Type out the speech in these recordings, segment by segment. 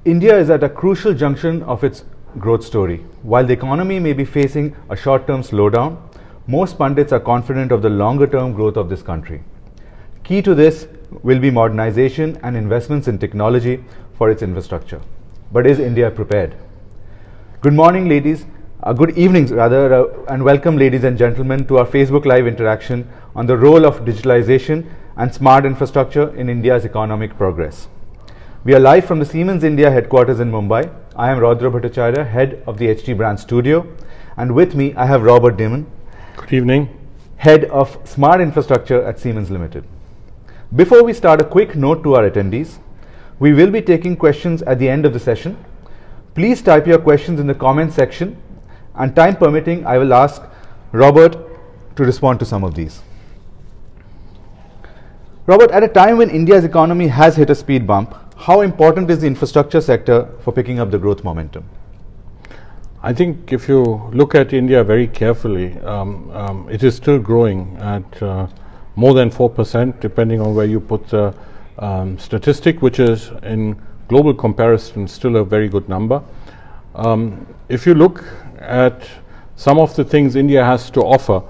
India is at a crucial junction of its growth story. While the economy may be facing a short-term slowdown, most pundits are confident of the longer-term growth of this country. Key to this will be modernization and investments in technology for its infrastructure. But is India prepared? Good morning, ladies. Good evenings, rather, and welcome, ladies and gentlemen, to our Facebook Live interaction on the role of digitalization and smart infrastructure in India's economic progress. We are live from the Siemens India headquarters in Mumbai. I am Raudra Bhattacharya, head of the HT brand studio, and with me I have Robert Dimon. Good evening. Head of smart infrastructure at Siemens Limited. Before we start, a quick note to our attendees. We will be taking questions at the end of the session. Please type your questions in the comment section, and time permitting, I will ask Robert to respond to some of these. Robert, at a time when India's economy has hit a speed bump, how important is the infrastructure sector for picking up the growth momentum? I think if you look at India very carefully, it is still growing at more than 4%, depending on where you put the statistic, which is in global comparison still a very good number. If you look at some of the things India has to offer,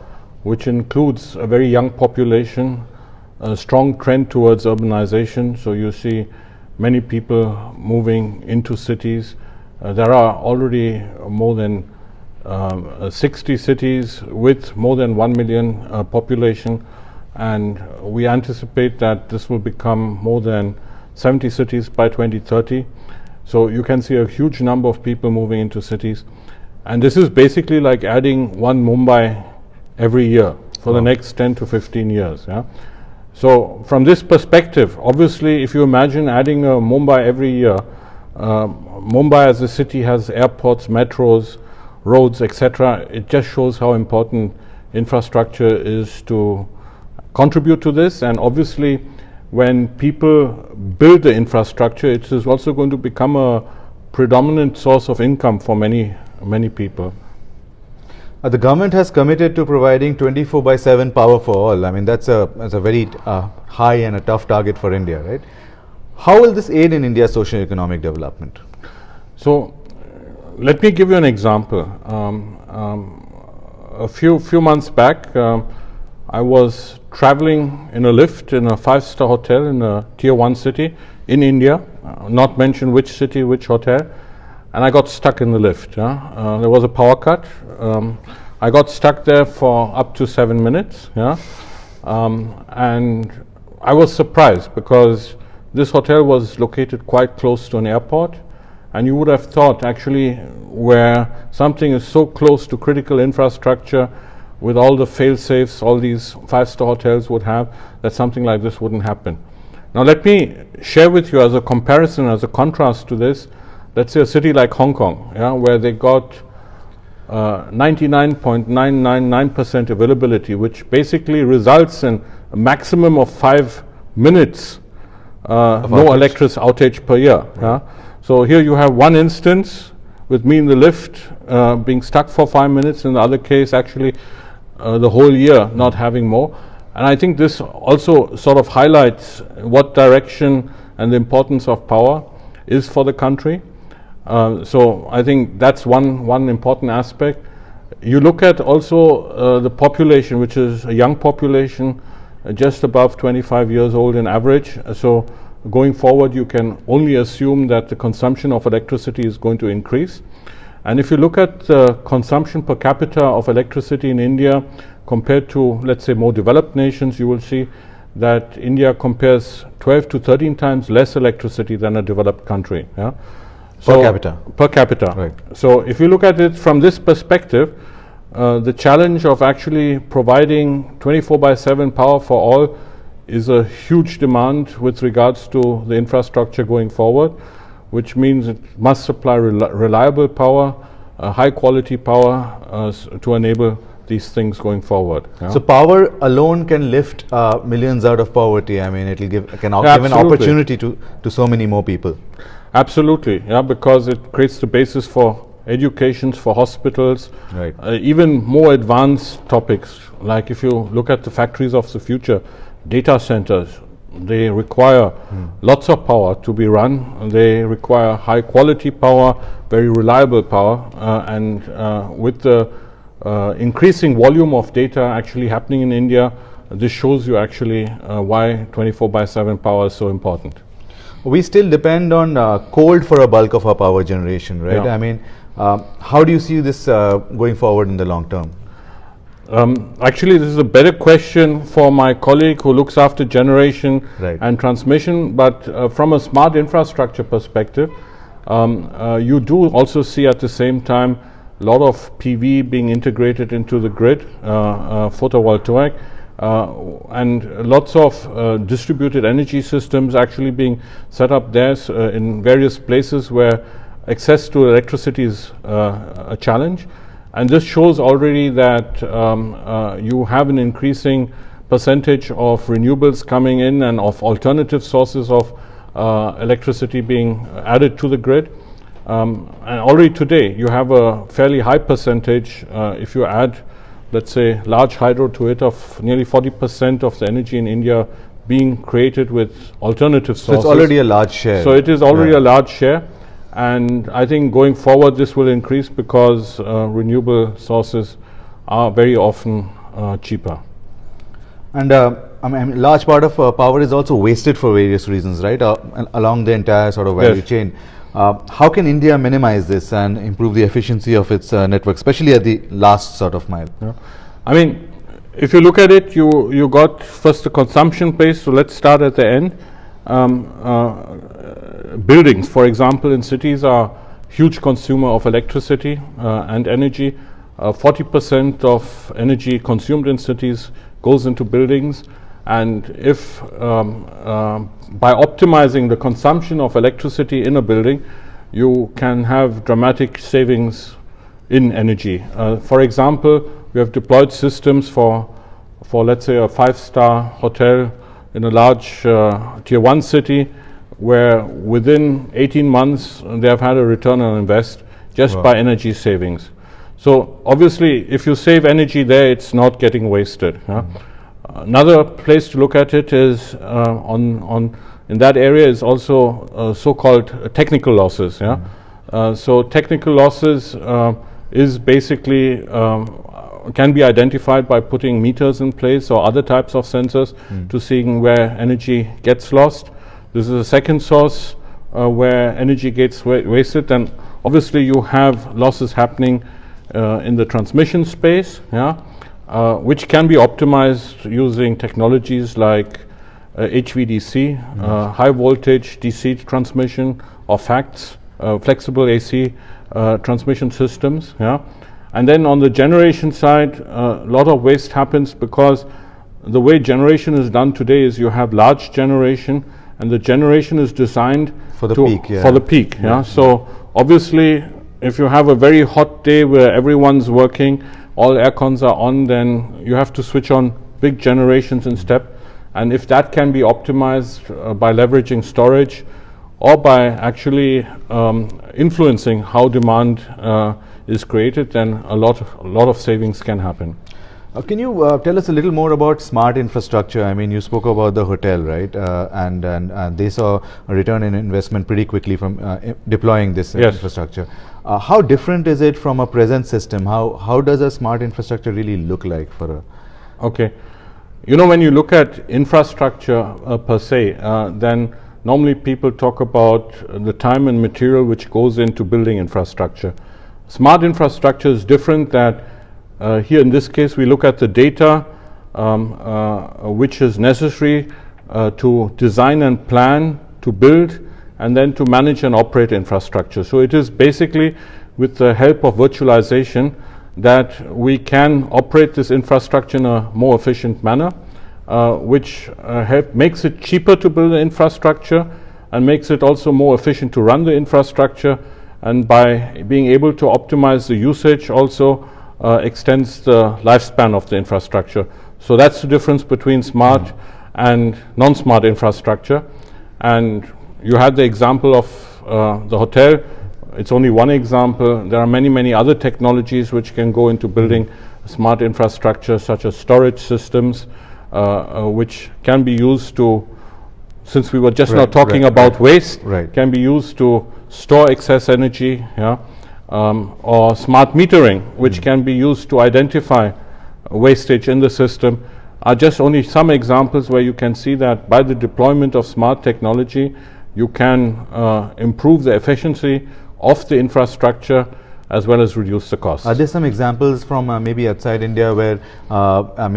which includes a very young population, a strong trend towards urbanization, so you see many people moving into cities. There are already more than 60 cities with more than 1 million population, and we anticipate that this will become more than 70 cities by 2030. So you can see a huge number of people moving into cities. And this is basically like adding one Mumbai every year for the next 10 to 15 years. Yeah? So from this perspective, obviously, if you imagine adding a Mumbai every year, Mumbai as a city has airports, metros, roads, etc. It just shows how important infrastructure is to contribute to this. And obviously, when people build the infrastructure, it is also going to become a predominant source of income for many people. The government has committed to providing 24/7 power for all. I mean, that's a very high and a tough target for India, right? How will this aid in India's socio-economic development? So, let me give you an example. A few months back, I was traveling in a lift in a 5-star hotel in a tier 1 city in India, not mention which city, which hotel, and I got stuck in the lift. There was a power cut. I got stuck there for up to 7 minutes, and I was surprised because this hotel was located quite close to an airport, and you would have thought actually where something is so close to critical infrastructure with all the fail-safes all these 5-star hotels would have, that something like this wouldn't happen. Now let me share with you as a comparison, as a contrast to this, let's say a city like Hong Kong, where they got 99.999% availability, which basically results in a maximum of 5 minutes no electricity outage per year. Right. So here you have one instance with me in the lift being stuck for 5 minutes, in the other case actually the whole year not having more. And I think this also sort of highlights what direction and the importance of power is for the country. So I think that's one important aspect. You look at also the population, which is a young population, just above 25 years old in average. So going forward, you can only assume that the consumption of electricity is going to increase. And if you look at the consumption per capita of electricity in India compared to, let's say, more developed nations, you will see that India compares 12 to 13 times less electricity than a developed country. Per capita. Per capita. Right. So if you look at it from this perspective, the challenge of actually providing 24/7 power for all is a huge demand with regards to the infrastructure going forward, which means it must supply reliable power, high quality power to enable these things going forward. So power alone can lift millions out of poverty. I mean, it'll give an opportunity to so many more people. Absolutely, because it creates the basis for education, for hospitals, right. Even more advanced topics, like if you look at the factories of the future, data centers, They require lots of power to be run. They require high quality power, very reliable power, and with the increasing volume of data actually happening in India, this shows you actually why 24/7 power is so important. We still depend on coal for a bulk of our power generation, right? Yeah. I mean, how do you see this going forward in the long term? Actually, this is a better question for my colleague who looks after generation Right. and transmission, but from a smart infrastructure perspective, you do also see at the same time a lot of PV being integrated into the grid, photovoltaic, and lots of distributed energy systems actually being set up there in various places where access to electricity is a challenge. And this shows already that you have an increasing percentage of renewables coming in and of alternative sources of electricity being added to the grid. And already today you have a fairly high percentage, if you add, let's say, large hydro to it, of nearly 40% of the energy in India being created with alternative sources. So it's already a large share. So it is already a large share. And I think going forward this will increase because renewable sources are very often cheaper. And I mean, a large part of power is also wasted for various reasons, right? Along the entire sort of value Yes. chain. How can India minimize this and improve the efficiency of its network, especially at the last sort of mile? Yeah. I mean, if you look at it, you got first the consumption base, so let's start at the end. Buildings, for example, in cities are huge consumer of electricity and energy. 40% of energy consumed in cities goes into buildings, and if by optimizing the consumption of electricity in a building, you can have dramatic savings in energy. For example, we have deployed systems for let's say a 5-star hotel in a large tier 1 city, where within 18 months they have had a return on invest just by energy savings. So obviously if you save energy there, it's not getting wasted. Another place to look at it is in that area is also so-called technical losses. So technical losses is basically can be identified by putting meters in place or other types of sensors to seeing where energy gets lost. This is a second source where energy gets wasted, and obviously you have losses happening in the transmission space, which can be optimized using technologies like HVDC, high voltage DC transmission, or FACTS, flexible AC transmission systems. And then on the generation side, a lot of waste happens because the way generation is done today is you have large generation, and the generation is designed for the peak. For the peak. So obviously, if you have a very hot day where everyone's working, all air cons are on, then you have to switch on big generations in step. And if that can be optimized by leveraging storage or by actually influencing how demand is created, then a lot of savings can happen. Can you tell us a little more about smart infrastructure? I mean, you spoke about the hotel, right? And they saw a return in investment pretty quickly from deploying this infrastructure. How different is it from a present system? How does a smart infrastructure really look like for a? Okay, you know, when you look at infrastructure per se, then normally people talk about the time and material which goes into building infrastructure. Smart infrastructure is different. That here in this case we look at the data which is necessary to design and plan, to build, and then to manage and operate infrastructure. So it is basically with the help of virtualization that we can operate this infrastructure in a more efficient manner, which makes it cheaper to build the infrastructure and makes it also more efficient to run the infrastructure, and by being able to optimize the usage also extends the lifespan of the infrastructure. So that's the difference between smart and non-smart infrastructure. And you had the example of the hotel. It's only one example. There are many other technologies which can go into building smart infrastructure, such as storage systems, which can be used to since we were just now Right, talking right, about right. waste, Right. can be used to store excess energy, or smart metering, which can be used to identify wastage in the system, are just only some examples where you can see that by the deployment of smart technology, you can improve the efficiency of the infrastructure as well as reduce the costs. Are there some examples from maybe outside India where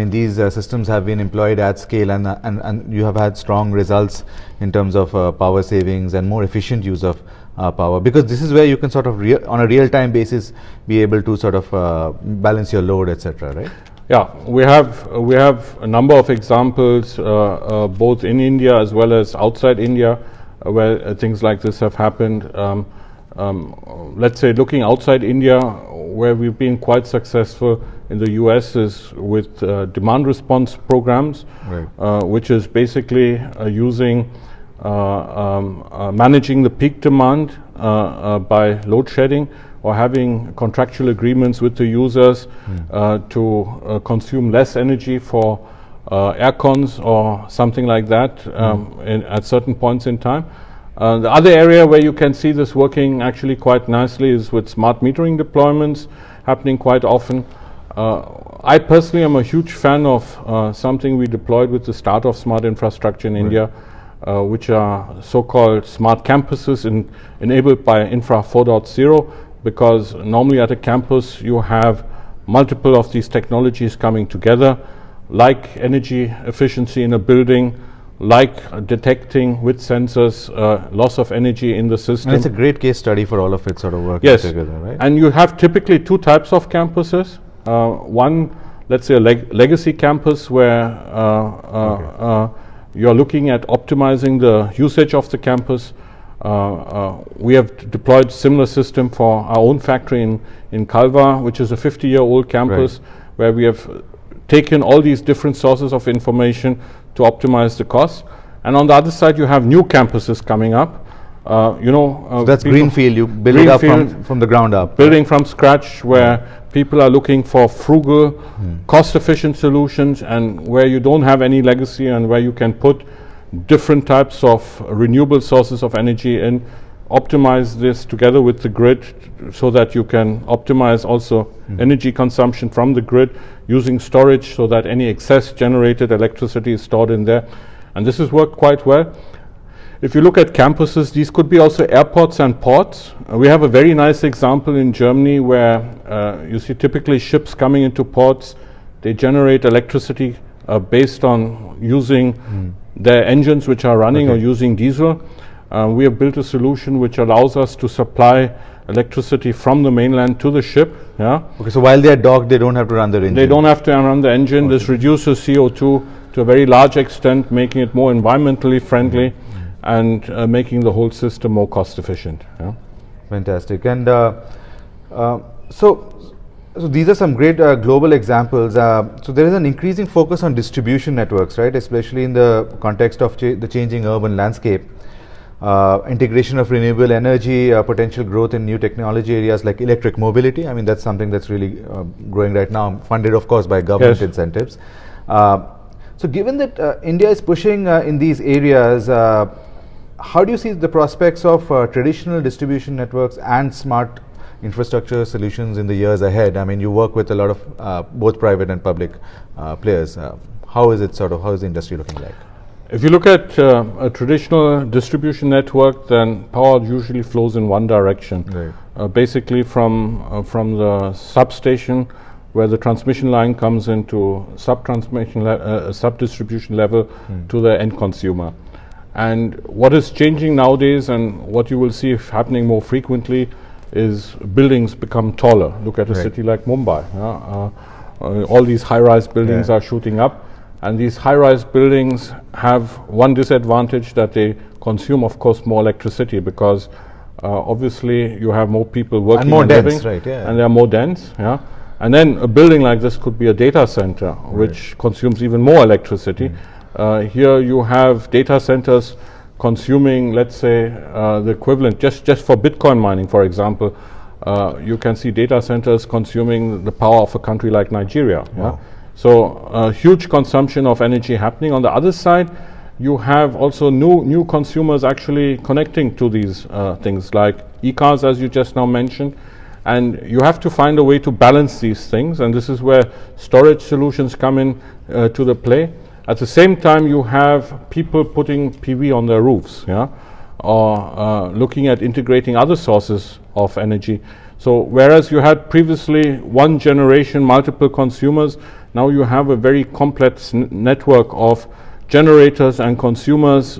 these systems have been employed at scale and you have had strong results in terms of power savings and more efficient use of power? Because this is where you can sort of on a real-time basis be able to sort of balance your load, etc. Right? Yeah, we have a number of examples both in India as well as outside India where things like this have happened. Let's say looking outside India, where we've been quite successful in the US is with demand response programs, Right. which is basically using managing the peak demand by load shedding or having contractual agreements with the users to consume less energy for air cons or something like that at certain points in time. The other area where you can see this working actually quite nicely is with smart metering deployments happening quite often. I personally am a huge fan of something we deployed with the start of smart infrastructure in India, which are so-called smart campuses enabled by Infra 4.0, because normally at a campus you have multiple of these technologies coming together, like energy efficiency in a building, like detecting with sensors loss of energy in the system. And it's a great case study for all of it sort of working together, right? And you have typically two types of campuses. One, let's say a legacy campus where you're looking at optimizing the usage of the campus. We have deployed similar system for our own factory in Kalwa, which is a 50-year-old campus, where we have taken all these different sources of information to optimize the cost. And on the other side, you have new campuses coming up. So that's greenfield, you build it up from the ground up. Building from scratch, where people are looking for frugal, cost-efficient solutions, and where you don't have any legacy, and where you can put different types of renewable sources of energy in, optimize this together with the grid so that you can optimize also energy consumption from the grid using storage so that any excess generated electricity is stored in there. And this has worked quite well. If you look at campuses, these could be also airports and ports. We have a very nice example in Germany where you see typically ships coming into ports. They generate electricity based on using their engines which are running or using diesel. We have built a solution which allows us to supply electricity from the mainland to the ship. Okay, so while they're docked, they don't have to run their engine. They don't have to run the engine. This reduces CO2 to a very large extent, making it more environmentally friendly and making the whole system more cost efficient. Fantastic. And so these are some great global examples. So there is an increasing focus on distribution networks, right? Especially in the context of the changing urban landscape. Integration of renewable energy, potential growth in new technology areas like electric mobility. I mean, that's something that's really growing right now, funded of course by government incentives. So given that India is pushing in these areas, how do you see the prospects of traditional distribution networks and smart infrastructure solutions in the years ahead? I mean, you work with a lot of both private and public players. How is the industry looking like? If you look at a traditional distribution network, then power usually flows in one direction. Basically from the substation, where the transmission line comes into sub-distribution level to the end consumer. And what is changing nowadays, and what you will see happening more frequently, is buildings become taller. Look at a city like Mumbai. All these high-rise buildings are shooting up. And these high-rise buildings have one disadvantage, that they consume, of course, more electricity, because obviously you have more people working and more and dense, living, and they are more dense. And then a building like this could be a data center, which consumes even more electricity. Here you have data centers consuming, let's say, the equivalent, just for Bitcoin mining, for example, you can see data centers consuming the power of a country like Nigeria. So huge consumption of energy happening. On the other side, you have also new consumers actually connecting to these things like e-cars, as you just now mentioned. And you have to find a way to balance these things, and this is where storage solutions come in to the play. At the same time, you have people putting PV on their roofs, or looking at integrating other sources of energy. So whereas you had previously one generation, multiple consumers, now you have a very complex network of generators and consumers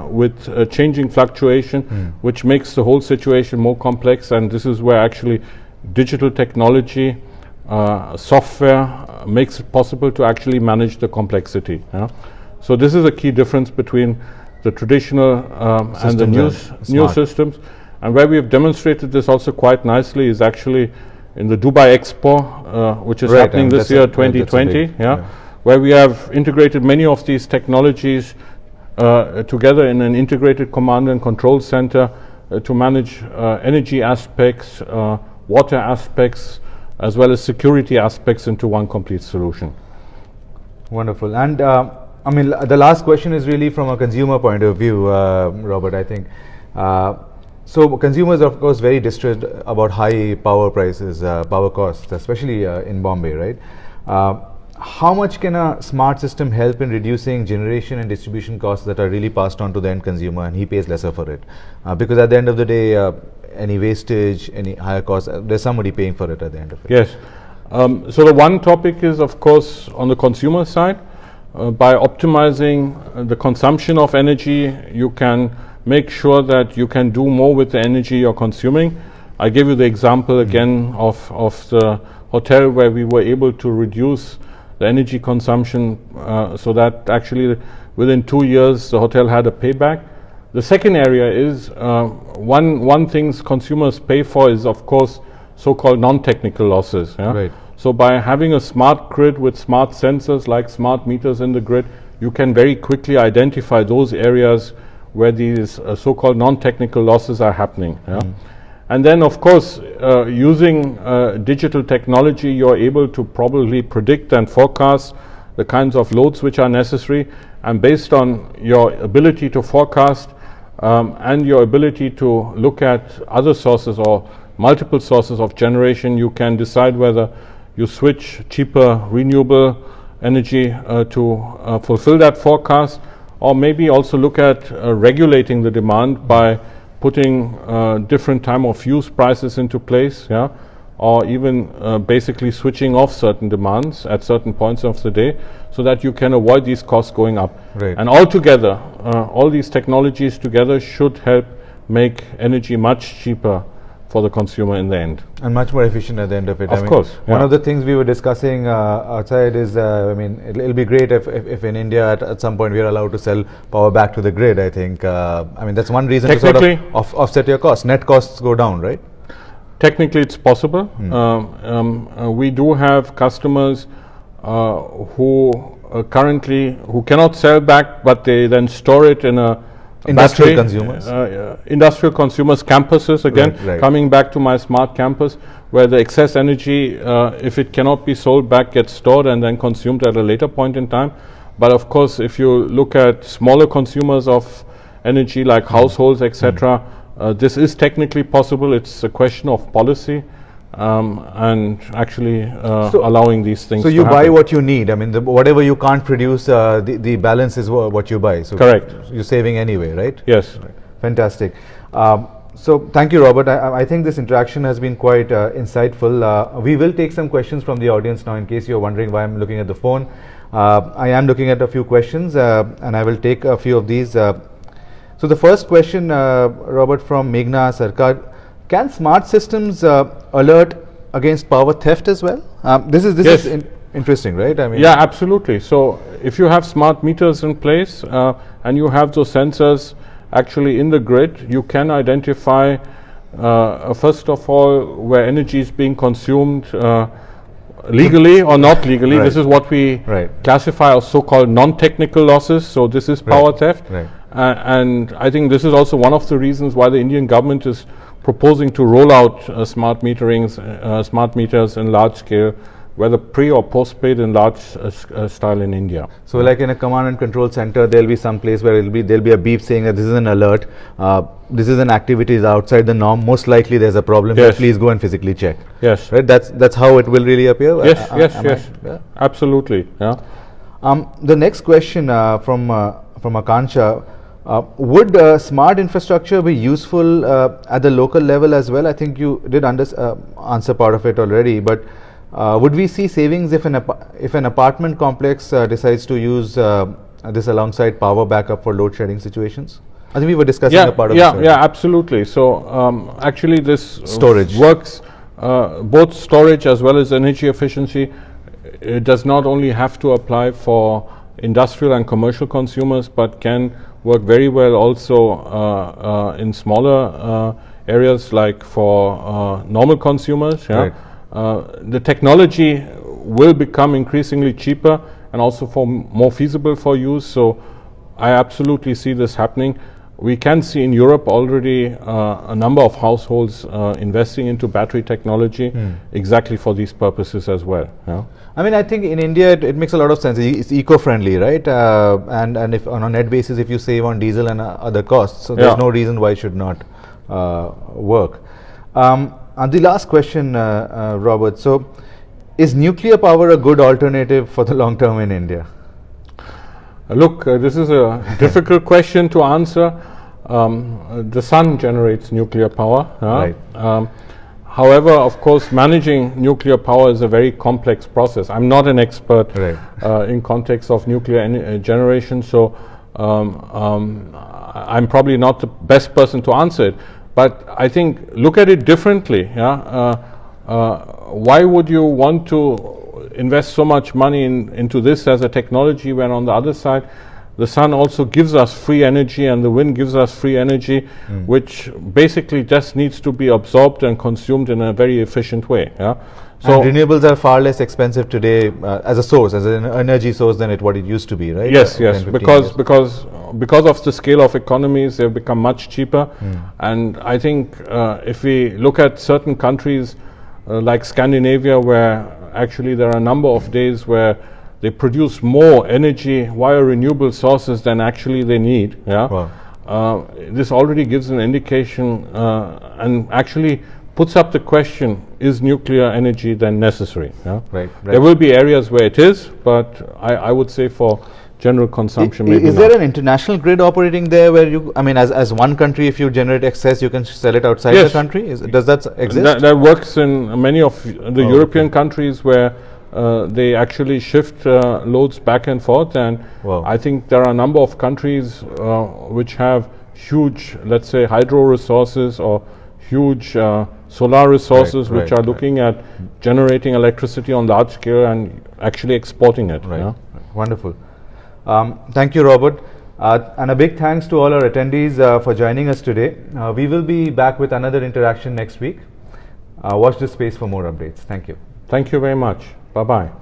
with changing fluctuation, which makes the whole situation more complex. And this is where actually digital technology, software makes it possible to actually manage the complexity. So this is a key difference between the traditional and the new systems. And where we have demonstrated this also quite nicely is actually in the Dubai Expo, which is happening this year, 2020, where we have integrated many of these technologies together in an integrated command and control center to manage energy aspects, water aspects, as well as security aspects into one complete solution. Wonderful. And I mean, the last question is really from a consumer point of view, Robert, I think. So consumers are of course very distressed about high power prices, power costs, especially in Bombay, right? How much can a smart system help in reducing generation and distribution costs that are really passed on to the end consumer, and he pays lesser for it? Because at the end of the day, any wastage, any higher costs, there's somebody paying for it at the end of it. Yes. So the one topic is, of course, on the consumer side. By optimizing the consumption of energy, you can make sure that you can do more with the energy you're consuming. I give you the example again of the hotel where we were able to reduce the energy consumption so that actually within 2 years the hotel had a payback. The second area is one thing consumers pay for is of course so-called non-technical losses. Right. So by having a smart grid with smart sensors like smart meters in the grid, you can very quickly identify those areas where these so-called non-technical losses are happening. And then of course using digital technology, you're able to probably predict and forecast the kinds of loads which are necessary, and based on your ability to forecast and your ability to look at other sources or multiple sources of generation, you can decide whether you switch cheaper renewable energy to fulfill that forecast, or maybe also look at regulating the demand by putting different time of use prices into place, or even basically switching off certain demands at certain points of the day so that you can avoid these costs going up. Right. And altogether, all these technologies together should help make energy much cheaper for the consumer in the end. And much more efficient at the end of it. Of course. One of the things we were discussing outside is, I mean, it'll be great if in India at some point we are allowed to sell power back to the grid, I think. I mean, that's one reason to sort of offset your costs. Net costs go down, right? Technically, it's possible. We do have customers who currently cannot sell back, but they then store it in a industrial battery, consumers. Industrial consumers, campuses again, right. Coming back to my smart campus, where the excess energy, if it cannot be sold back, gets stored and then consumed at a later point in time. But of course, if you look at smaller consumers of energy like households, etc., this is technically possible. It's a question of policy. And actually allowing these things to happen. So you buy what you need. I mean, whatever you can't produce, the balance is what you buy. So correct. You're saving anyway, right? Yes. Right. Fantastic. So thank you, Robert. I think this interaction has been quite insightful. We will take some questions from the audience now, in case you're wondering why I'm looking at the phone. I am looking at a few questions, and I will take a few of these. So the first question, Robert, from Meghna Sarkar. Can smart systems alert against power theft as well? This yes. is interesting, right? I mean, yeah, absolutely. So if you have smart meters in place and you have those sensors actually in the grid, you can identify first of all where energy is being consumed legally or not legally. Right. This is what we classify as so-called non-technical losses. So this is power theft. Right. And I think this is also one of the reasons why the Indian government is proposing to roll out smart meters in large scale whether pre or postpaid in large style in India. So like in a command and control center, there'll be some place where there'll be a beep saying that this is an alert, this is an activity is outside the norm, most likely there's a problem, Yes. so please go and physically check. Yes. Right, that's how it will really appear? Yes, yes. Yeah? Absolutely. Yeah. The next question from Akansha, would smart infrastructure be useful at the local level as well? I think you did answer part of it already, but would we see savings if an apartment complex decides to use this alongside power backup for load shedding situations? I think we were discussing a part of yeah, absolutely. So actually this storage works, both storage as well as energy efficiency. It does not only have to apply for industrial and commercial consumers, but can work very well also in smaller areas like for normal consumers. Yeah? Right. The technology will become increasingly cheaper and also more feasible for use. So I absolutely see this happening. We can see in Europe already a number of households investing into battery technology exactly for these purposes as well. Yeah? I mean, I think in India it makes a lot of sense. It's eco-friendly, right? And if on a net basis, if you save on diesel and other costs, so there's no reason why it should not work. And the last question, Robert. So, is nuclear power a good alternative for the long term in India? Look, this is a difficult question to answer. The sun generates nuclear power. Right. However, of course, managing nuclear power is a very complex process. I'm not an expert in context of nuclear generation, so I'm probably not the best person to answer it. But I think look at it differently. Yeah? Why would you want to invest so much money into this as a technology when on the other side the sun also gives us free energy and the wind gives us free energy, which basically just needs to be absorbed and consumed in a very efficient way. Yeah? So and renewables are far less expensive today as a source, as an energy source than what it used to be, right? Yes, because of the scale of economies, they've become much cheaper. And I think if we look at certain countries like Scandinavia, where actually there are a number of days where they produce more energy via renewable sources than actually they need. Yeah, wow. This already gives an indication and actually puts up the question: is nuclear energy then necessary? Yeah? Right. There will be areas where it is, but I would say for general consumption, maybe is there an international grid operating there where you? I mean, as one country, if you generate excess, you can sell it outside the country. Does that exist? That works in many of the European countries where they actually shift loads back and forth, and I think there are a number of countries which have huge, let's say, hydro resources or huge solar resources which are looking at generating electricity on large scale and actually exporting it. Right. Yeah? Wonderful. Thank you, Robert. And a big thanks to all our attendees for joining us today. We will be back with another interaction next week. Watch this space for more updates. Thank you. Thank you very much. Bye-bye.